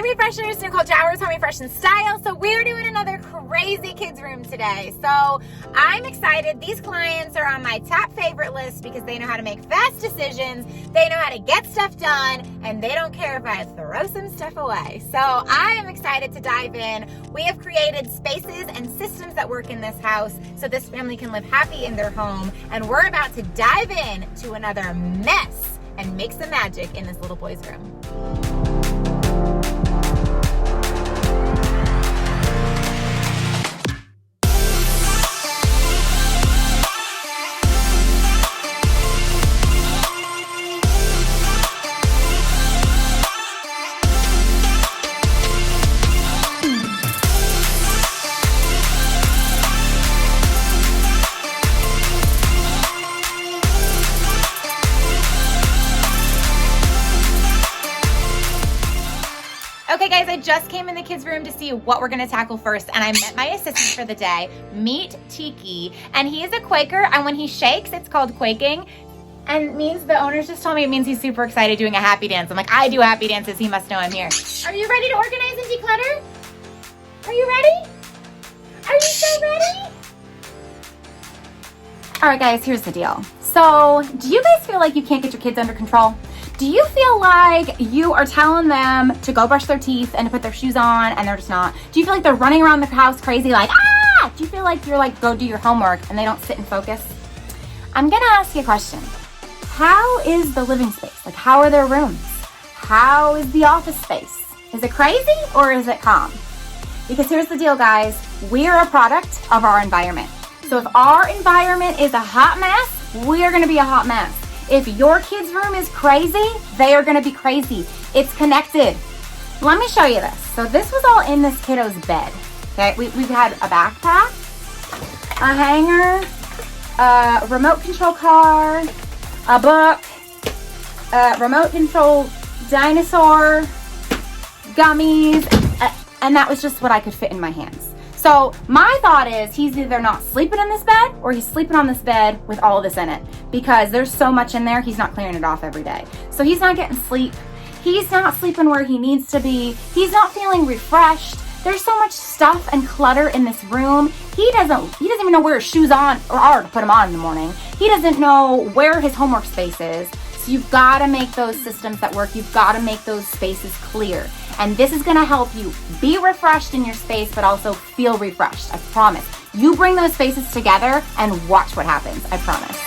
Hey Refreshers, Nicole Jowers, Home Refresh and Style. So we're doing another crazy kids room today. So I'm excited. These clients are on my top favorite list because they know how to make fast decisions, they know how to get stuff done, and they don't care if I throw some stuff away. So I am excited to dive in. We have created spaces and systems that work in this house so this family can live happy in their home. And we're about to dive in to another mess and make some magic in this little boy's room. Okay guys, I just came in the kids' room to see what we're gonna tackle first, and I met my assistant for the day, Meet Tiki, and he is a Quaker, and when he shakes, it's called quaking, and it means, the owners just told me it means he's super excited doing a happy dance. I'm like, I do happy dances, he must know I'm here. Are you ready to organize and declutter? Are you ready? Are you so ready? All right guys, here's the deal. So, do you guys feel like you can't get your kids under control? Do you feel like you are telling them to go brush their teeth and to put their shoes on and they're just not? Do you feel like they're running around the house crazy like, ah? Do you feel like you're like, go do your homework and they don't sit and focus? I'm gonna ask you a question. How is the living space? Like, how are their rooms? How is the office space? Is it crazy or is it calm? Because here's the deal, guys. We're a product of our environment. So if our environment is a hot mess, we're gonna be a hot mess. If your kid's room is crazy, they are gonna be crazy. It's connected. Let me show you this. So this was all in this kiddo's bed. Okay, we've had a backpack, a hanger, a remote control car, a book, a remote control dinosaur, gummies, and that was just what I could fit in my hands. So my thought is he's either not sleeping in this bed or he's sleeping on this bed with all of this in it, because there's so much in there, he's not clearing it off every day. So he's not getting sleep. He's not sleeping where he needs to be. He's not feeling refreshed. There's so much stuff and clutter in this room. He doesn't even know where his shoes are to put them on in the morning. He doesn't know where his homework space is. So you've got to make those systems that work. You've got to make those spaces clear. And this is going to help you be refreshed in your space, but also feel refreshed. I promise. You bring those spaces together and watch what happens. I promise.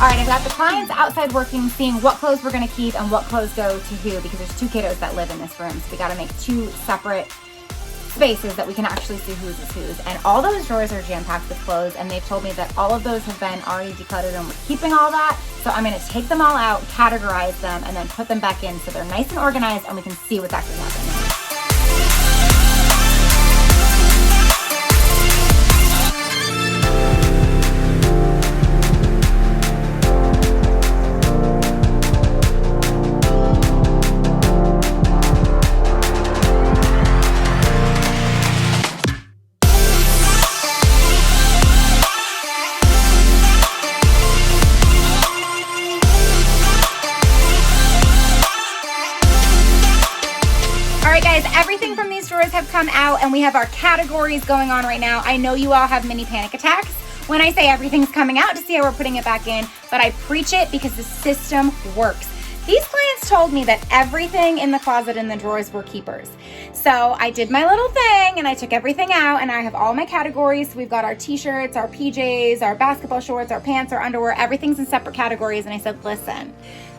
All right, I've got the clients outside working, seeing what clothes we're gonna keep and what clothes go to who, because there's two kiddos that live in this room. So we gotta make two separate spaces that we can actually see whose is whose. And all those drawers are jam-packed with clothes, and they've told me that all of those have been already decluttered and we're keeping all that. So I'm gonna take them all out, categorize them, and then put them back in so they're nice and organized and we can see what's actually happening. Guys, everything from these drawers have come out and we have our categories going on right now. I know you all have mini panic attacks when I say everything's coming out to see how we're putting it back in, but I preach it because the system works. These clients clients told me that everything in the closet and the drawers were keepers. So I did my little thing and I took everything out, and I have all my categories. We've got our t-shirts, our PJs, our basketball shorts, our pants, our underwear, everything's in separate categories. And I said, listen,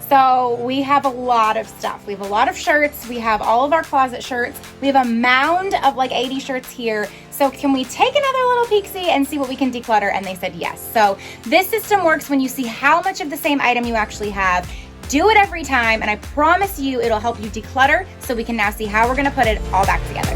so we have a lot of stuff. We have a lot of shirts. We have all of our closet shirts. We have a mound of like 80 shirts here. So can we take another little peek-see and see what we can declutter? And they said yes. So this system works when you see how much of the same item you actually have. Do it every time, and I promise you it'll help you declutter so we can now see how we're gonna put it all back together.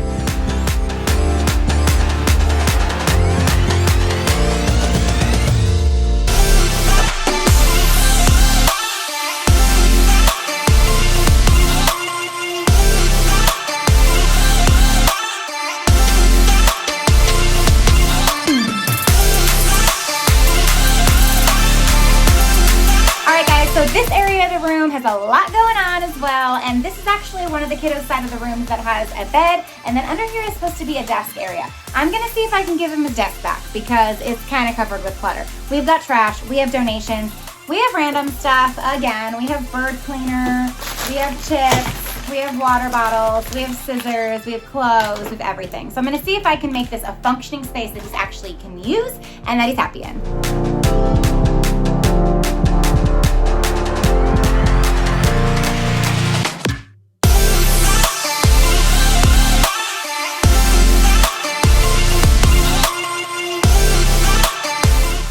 So this area of the room has a lot going on as well, and this is actually one of the kiddos' side of the rooms that has a bed, and then under here is supposed to be a desk area. I'm gonna see if I can give him a desk back because it's kind of covered with clutter. We've got trash, we have donations, we have random stuff. Again, we have bird cleaner, we have chips, we have water bottles, we have scissors, we have clothes, we have everything. So I'm gonna see if I can make this a functioning space that he actually can use and that he's happy in.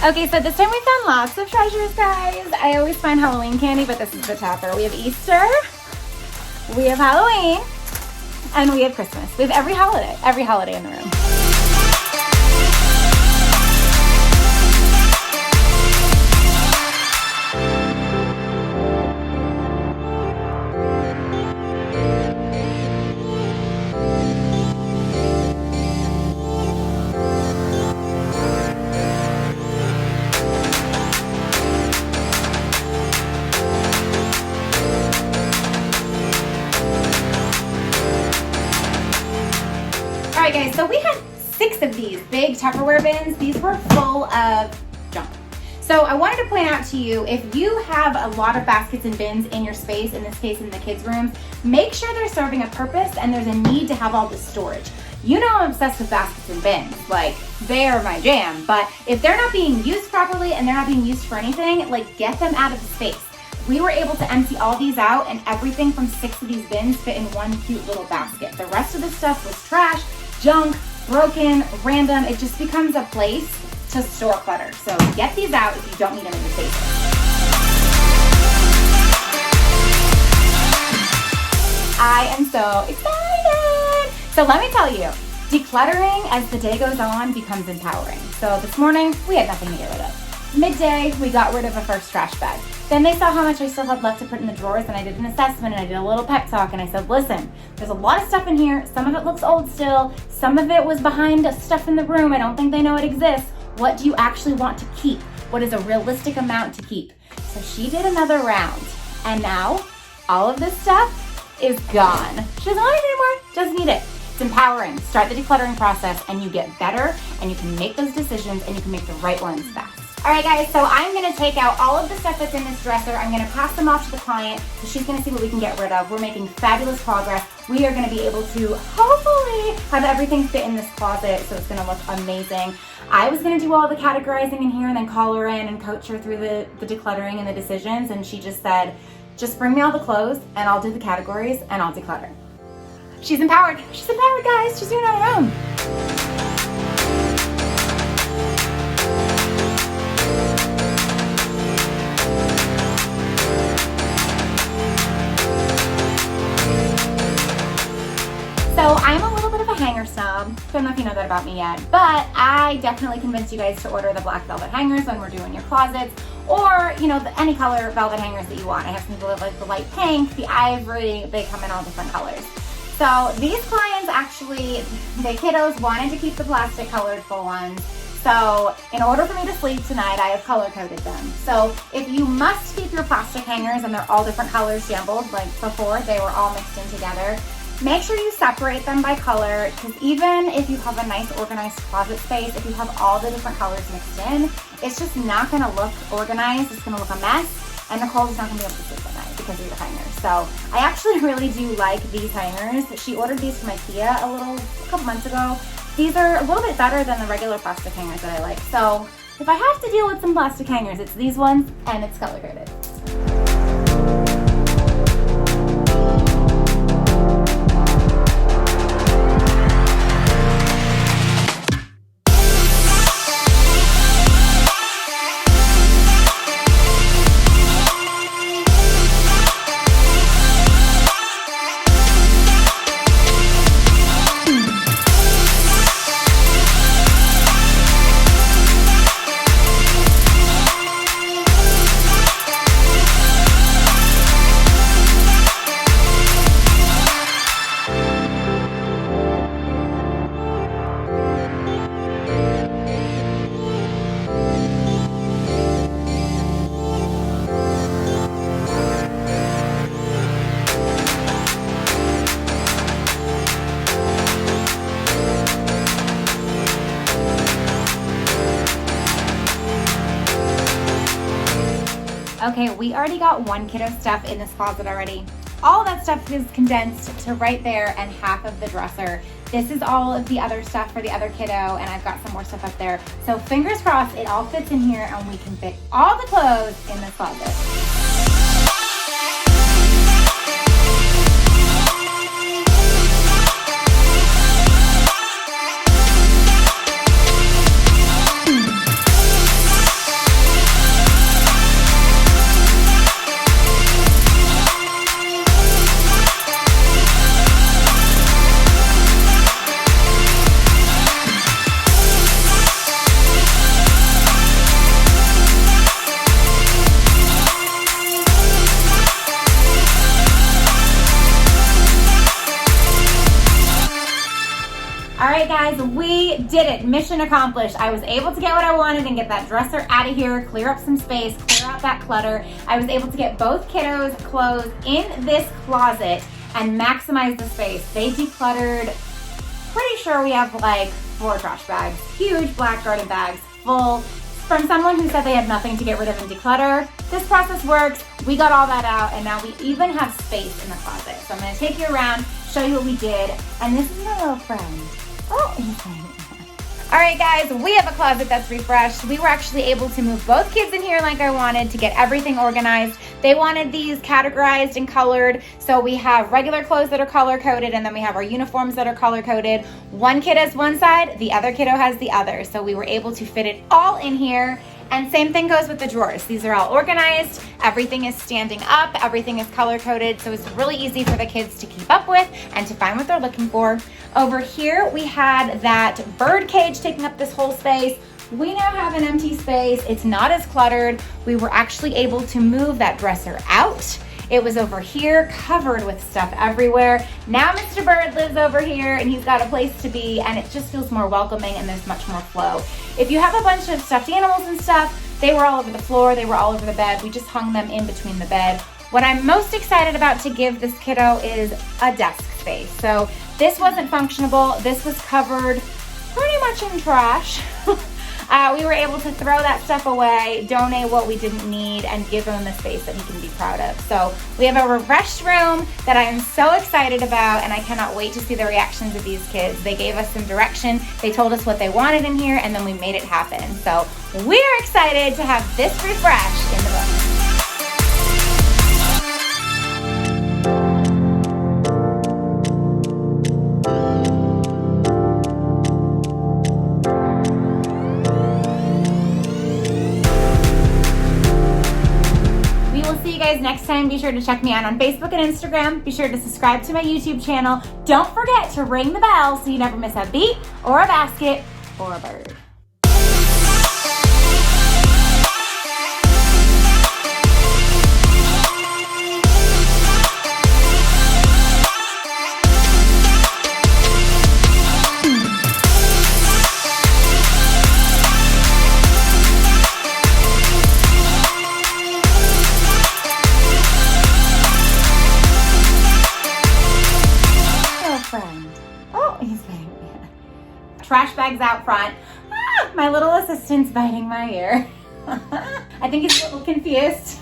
Okay, so this time we found lots of treasures, guys. I always find Halloween candy, but this is the topper. We have Easter, we have Halloween, and we have Christmas. We have every holiday in the room. All right, guys, so we had 6 of these big Tupperware bins. These were full of junk. So I wanted to point out to you, if you have a lot of baskets and bins in your space, in this case in the kids' rooms, make sure they're serving a purpose and there's a need to have all this storage. You know I'm obsessed with baskets and bins. Like, they are my jam. But if they're not being used properly and they're not being used for anything, like, get them out of the space. We were able to empty all these out, and everything from 6 of these bins fit in one cute little basket. The rest of the stuff was trash, junk, broken, random. It just becomes a place to store clutter. So get these out if you don't need them in your space. I am so excited. So let me tell you, decluttering as the day goes on becomes empowering. So this morning, we had nothing to get rid of. Midday, we got rid of a first trash bag. Then they saw how much I still had left to put in the drawers, and I did an assessment and I did a little pep talk, and I said, listen, there's a lot of stuff in here. Some of it looks old still. Some of it was behind stuff in the room. I don't think they know it exists. What do you actually want to keep? What is a realistic amount to keep? So she did another round, and now all of this stuff is gone. She doesn't want it anymore, doesn't need it. It's empowering. Start the decluttering process and you get better, and you can make those decisions and you can make the right ones fast. All right, guys, so I'm gonna take out all of the stuff that's in this dresser. I'm gonna pass them off to the client, so she's gonna see what we can get rid of. We're making fabulous progress. We are gonna be able to hopefully have everything fit in this closet, so it's gonna look amazing. I was gonna do all the categorizing in here and then call her in and coach her through the decluttering and the decisions, and she just said, just bring me all the clothes and I'll do the categories and I'll declutter. She's empowered. She's empowered, guys. She's doing it on her own. So I'm a little bit of a hanger snob. Don't know if you know that about me yet, but I definitely convinced you guys to order the black velvet hangers when we're doing your closets, or any color velvet hangers that you want. I have some people that like the light pink, the ivory. They come in all different colors. So these clients actually, the kiddos wanted to keep the plastic colored full ones. So in order for me to sleep tonight, I have color coded them. So if you must keep your plastic hangers and they're all different colors jumbled, like before they were all mixed in together, make sure you separate them by color, because even if you have a nice organized closet space, if you have all the different colors mixed in, it's just not gonna look organized. It's gonna look a mess, and Nicole's not gonna be able to sleep at night. because of your hangers. So I actually really do like these hangers. She ordered these from IKEA a couple months ago. These are a little bit better than the regular plastic hangers that I like. So if I have to deal with some plastic hangers, it's these ones, and it's color coded. Okay, we already got one kiddo stuff in this closet already. All of that stuff is condensed to right there and half of the dresser. This is all of the other stuff for the other kiddo, and I've got some more stuff up there. So fingers crossed it all fits in here and we can fit all the clothes in this closet. Alright guys, we did it. Mission accomplished. I was able to get what I wanted and get that dresser out of here, clear up some space, clear out that clutter. I was able to get both kiddos' clothes in this closet and maximize the space. They decluttered, pretty sure we have like 4 trash bags, huge black garden bags full. From someone who said they had nothing to get rid of and declutter, this process works. We got all that out and now we even have space in the closet. So I'm gonna take you around, show you what we did. And this is my little friend. Oh, all right guys, we have a closet that's refreshed. We were actually able to move both kids in here like I wanted to get everything organized. They wanted these categorized and colored. So we have regular clothes that are color coded and then we have our uniforms that are color coded. One kid has one side, the other kiddo has the other. So we were able to fit it all in here. And same thing goes with the drawers. These are all organized. Everything is standing up. Everything is color coded. So it's really easy for the kids to keep up with and to find what they're looking for. Over here, we had that bird cage taking up this whole space. We now have an empty space. It's not as cluttered. We were actually able to move that dresser out. It was over here, covered with stuff everywhere. Now Mr. Bird lives over here and he's got a place to be and it just feels more welcoming and there's much more flow. If you have a bunch of stuffed animals and stuff, they were all over the floor, they were all over the bed. We just hung them in between the bed. What I'm most excited about to give this kiddo is a desk space. So this wasn't functionable. This was covered pretty much in trash. We were able to throw that stuff away, donate what we didn't need, and give him the space that he can be proud of. So we have a refreshed room that I am so excited about, and I cannot wait to see the reactions of these kids. They gave us some direction, they told us what they wanted in here, and then we made it happen. So we're excited to have this refreshed in the room. Next time, be sure to check me out on Facebook and Instagram. Be sure to subscribe to my YouTube channel. Don't forget to ring the bell so you never miss a beat or a basket or a bird. Trash bags out front. My little assistant's biting my ear. I think he's a little confused.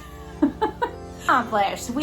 accomplished. We